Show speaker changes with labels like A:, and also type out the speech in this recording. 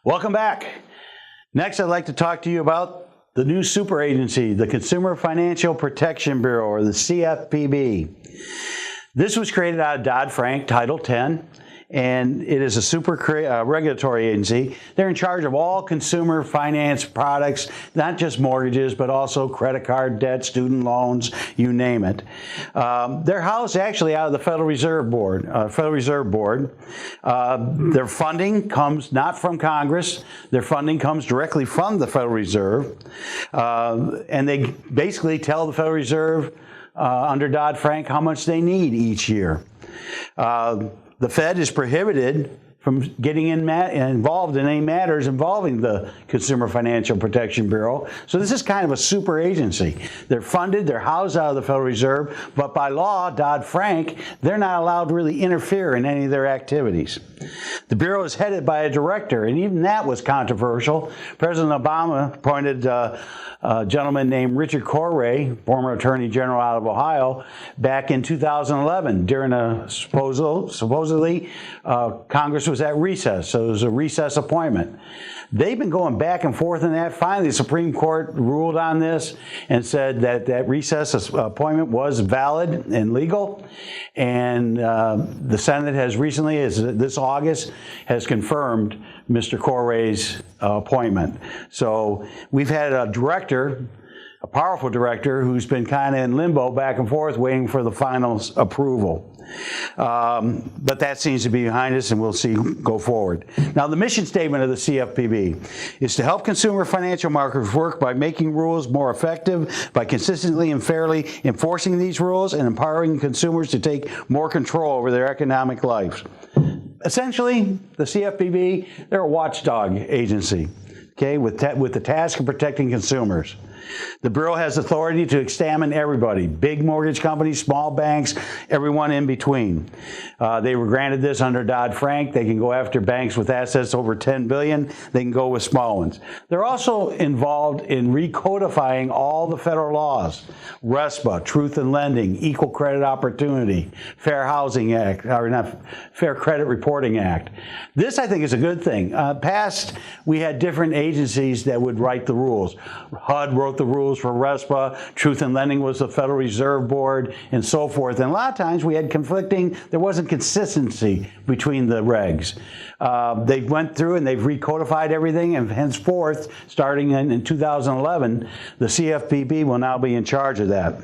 A: Welcome back. Next, I'd like to talk to you about the new super agency, the Consumer Financial Protection Bureau, or the CFPB. This was created out of Dodd-Frank, Title 10, and it is a super regulatory agency. They're in charge of all consumer finance products, not just mortgages, but also credit card debt, student loans, you name it. They're housed actually out of the Federal Reserve Board. Their funding comes not from Congress. Their funding comes directly from the Federal Reserve. And they basically tell the Federal Reserve under Dodd-Frank how much they need each year. The Fed is prohibited from getting involved in any matters involving the Consumer Financial Protection Bureau. So this is kind of a super agency. They're funded, they're housed out of the Federal Reserve, but by law, Dodd-Frank, they're not allowed to really interfere in any of their activities. The Bureau is headed by a director, and even that was controversial. President Obama appointed a gentleman named Richard Corey, former Attorney General out of Ohio, back in 2011 during a supposedly Congress was at recess, so it was a recess appointment. They've been going back and forth on that. Finally, the Supreme Court ruled on this and said that that recess appointment was valid and legal. And the Senate has recently, this August, has confirmed Mr. Corey's appointment. So we've had a director, a powerful director, who's been kind of in limbo back and forth waiting for the final approval. But that seems to be behind us, and we'll see go forward. Now, the mission statement of the CFPB is to help consumer financial markets work by making rules more effective, by consistently and fairly enforcing these rules, and empowering consumers to take more control over their economic lives. Essentially, the CFPB, they're a watchdog agency, okay, with the task of protecting consumers. The Bureau has authority to examine everybody, big mortgage companies, small banks, everyone in between. They were granted this under Dodd-Frank. They can go after banks with assets over $10 billion. They can go with small ones. They're also involved in recodifying all the federal laws, RESPA, Truth in Lending, Equal Credit Opportunity, Fair Housing Act, or not, Fair Credit Reporting Act. This, I think, is a good thing. Past, we had different agencies that would write the rules. HUD wrote the rules for RESPA, Truth in Lending was the Federal Reserve Board, and so forth. And a lot of times we had there wasn't consistency between the regs. They went through and they've recodified everything, and henceforth, starting in 2011, the CFPB will now be in charge of that.